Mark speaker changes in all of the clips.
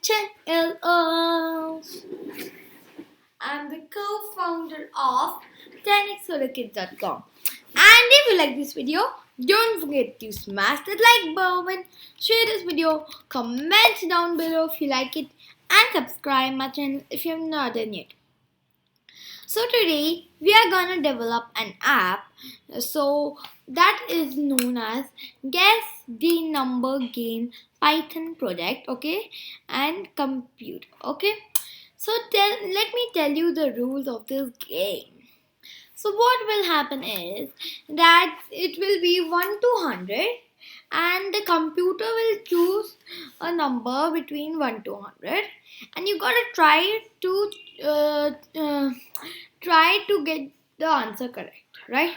Speaker 1: channel. I'm the co-founder of 10xsolokids.com. And if you like this video, don't forget to smash the like button, share this video, comment down below if you like it, and subscribe my channel if you have not done yet. So today we are gonna develop an app so that is known as Guess the Number Game Python project, okay, and compute, okay. So let me tell you the rules of this game. So what will happen is that it will be 1 to 100 and the computer will choose a number between 1 to 100 and you gotta try to get the answer correct, right?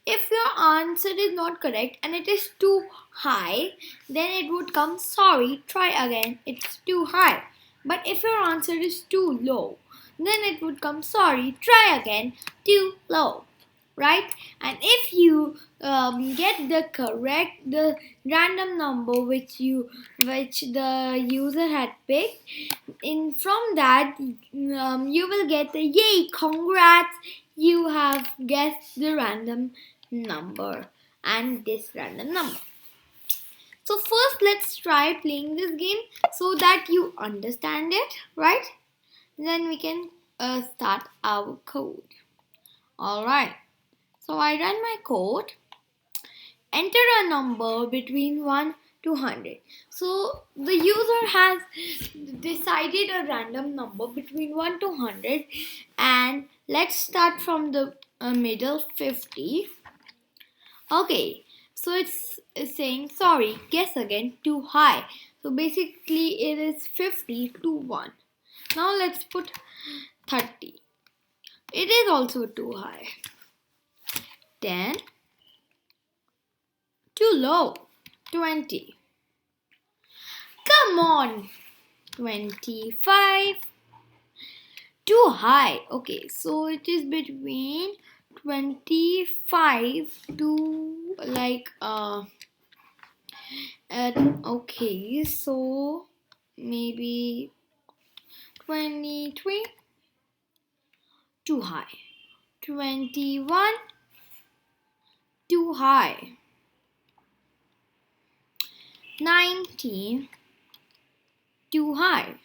Speaker 1: If your answer is not correct and it is too high, then it would come sorry, try again, it's too high. But if your answer is too low, then it would come sorry, try again, too low, right? And if you get the random number which the user had picked, from that you will get the yay, congrats, you have guessed the random number and this random number. So first let's try playing this game so that you understand it, right? Then we can start our code. Alright, so I run my code, enter a number between 1 to 100. So the user has decided a random number between 1 to 100 and let's start from the middle, 50. Okay, so it's saying sorry, guess again, too high. So basically it is 50 to 1. Now let's put 30. It is also too high. 10. Too low. 20. Come on. 25. Too high. Okay, so it is between 25 to okay, so maybe 23. Too high. 21. Too high. 19. Too high.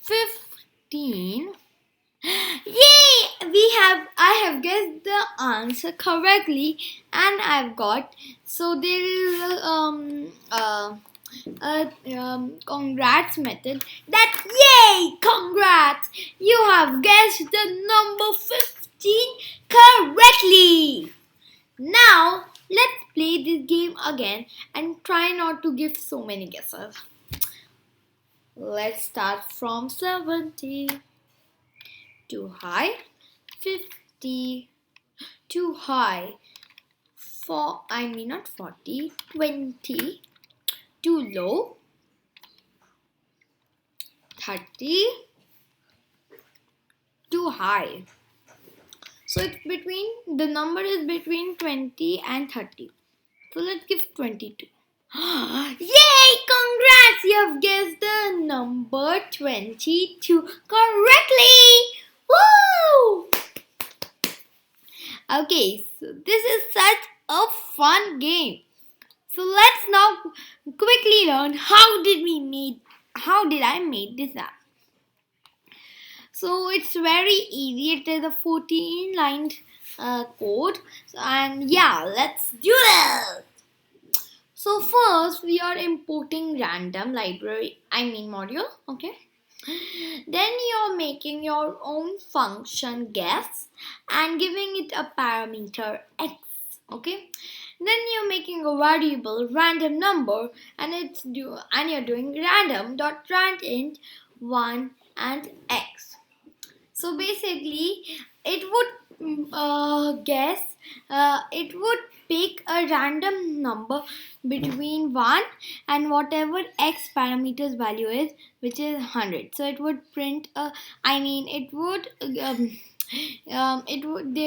Speaker 1: 15. Yay! I have guessed the answer correctly and I've got, so there is a congrats method that, yay, congrats, you have guessed the number 15 correctly. Now let's play this game again and try not to give so many guesses. Let's start from 70. Too high. 50. Too high. Not 40. 20. Too low. 30. Too high. So the number is between 20 and 30. So let's give 22. Yay! Congrats! You have guessed the number 22 correctly! Woo! Okay, so this is such a fun game. So let's now quickly learn how did I make this app. So it's very easy. It is a 14-line code. And yeah, let's do this. So first we are importing random module, okay? Then you're making your own function guess and giving it a parameter x, okay? Then you're making a variable random number and you're doing random.randint 1 and x. So basically it would it would pick a random number between 1 and whatever x parameters value is, which is 100. So it would print there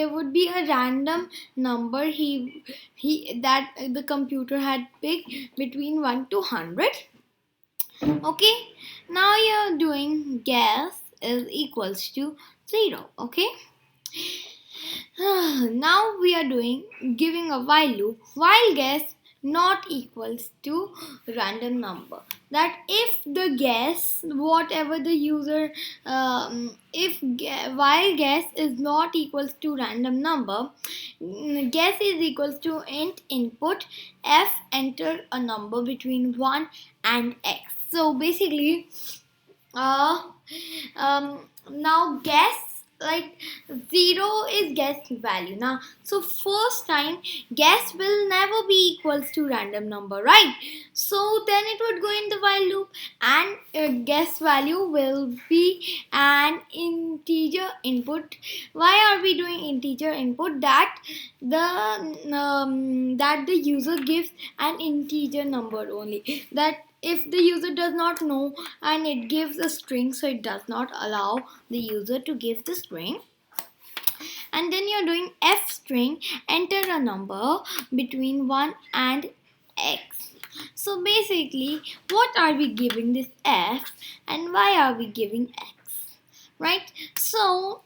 Speaker 1: would be a random number that the computer had picked between 1 to 100. Okay, now you're doing guess is equals to 0. Okay, now we are doing giving a while loop while guess not equals to random number. That if the guess whatever the user while guess is not equals to random number, guess is equals to int input f enter a number between 1 and x. So basically uh now guess like 0 is guess value now, so first time guess will never be equals to random number, right? So then it would go in the while loop, and guess value will be an integer input. Why are we doing integer input? That the user gives an integer number only. That if the user does not know and it gives a string, so it does not allow the user to give the string. And then you're doing f string enter a number between 1 and x. So basically what are we giving this f and why are we giving x, right? So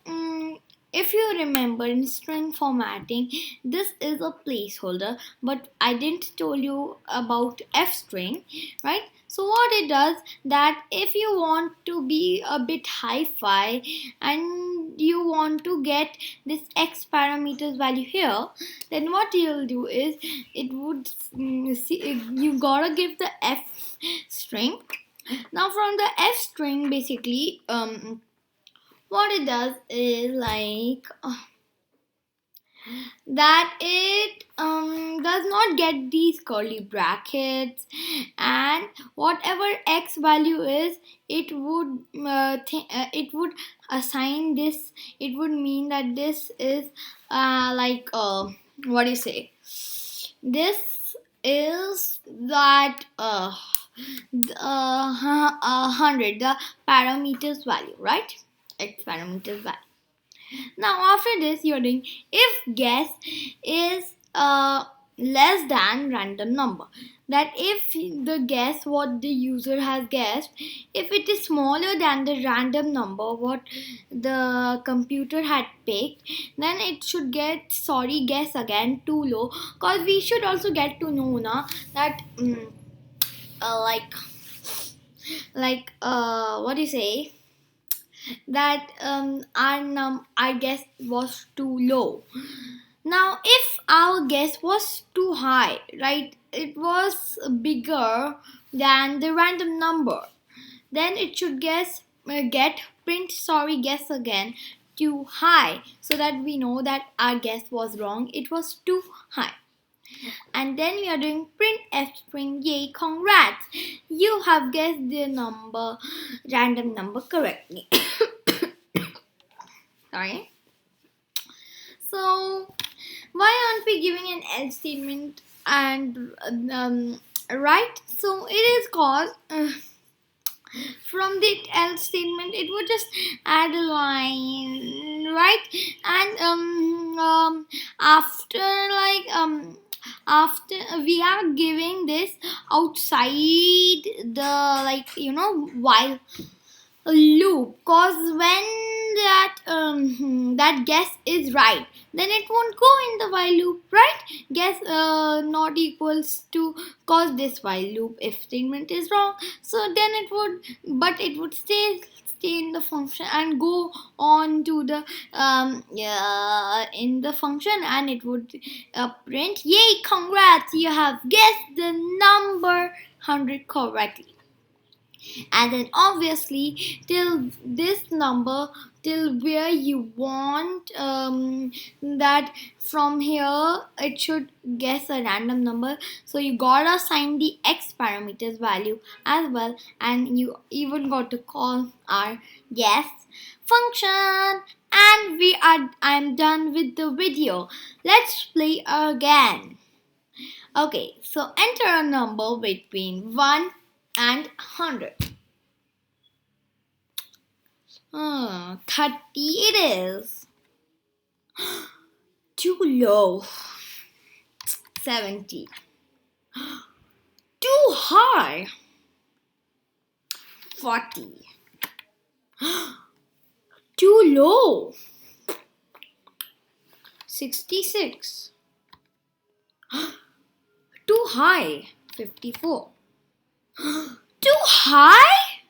Speaker 1: if you remember in string formatting, this is a placeholder, but I didn't tell you about f string, right? So what it does, that if you want to be a bit hi-fi and you want to get this x parameters value here, then what you'll do is it would you gotta give the f string. Now from the f string, basically what it does is like that it does not get these curly brackets, and whatever x value is, it would it would assign this. It would mean that this is what do you say, this is that 100 the parameters value, right? X parameters value. Now after this you're doing if guess is less than random number. That if the guess what the user has guessed, if it is smaller than the random number what the computer had picked, then it should get sorry guess again too low, cause we should also get to know na that uh, like what do you say, that our guess was too low. Now if our guess was too high, right, it was bigger than the random number, then it should get print sorry guess again too high, so that we know that our guess was wrong, it was too high. And then we are doing print f string yay congrats, you have guessed the random number correctly. Sorry. So why aren't we giving an else statement and right? So it is called from the else statement it would just add a line, right? And after we are giving this outside the while loop, cause when that guess is right, then it won't go in the while loop, right? Guess not equals to, cause this while loop if statement is wrong, so then it would, but it would stay in the function and go on to the in the function, and it would print yay congrats, you have guessed the number 100 correctly. And then obviously till this number, till where you want that from here it should guess a random number, so you gotta assign the x parameters value as well, and you even got to call our guess function. And I'm done with the video. Let's play again. Okay, so enter a number between 1 and 100. 30 it is. Too low. 70. Too high. 40. Too low. 66. Too high. 54. Too high?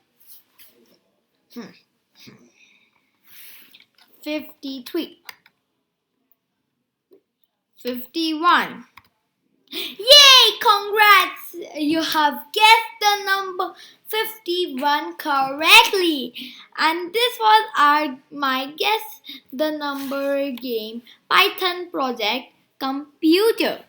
Speaker 1: 53. 51. Yay! Congrats! You have guessed the number 51 correctly. And this was my Guess the Number game Python project computer.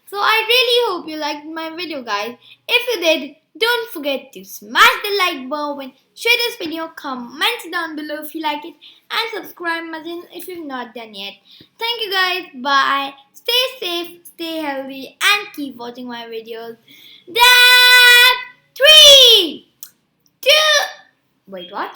Speaker 1: So I really hope you liked my video, guys. If you did, don't forget to smash the like button, share this video, comment down below if you like it, and subscribe my channel if you've not done yet. Thank you guys. Bye. Stay safe, stay healthy, and keep watching my videos. That 3, 2, wait, what?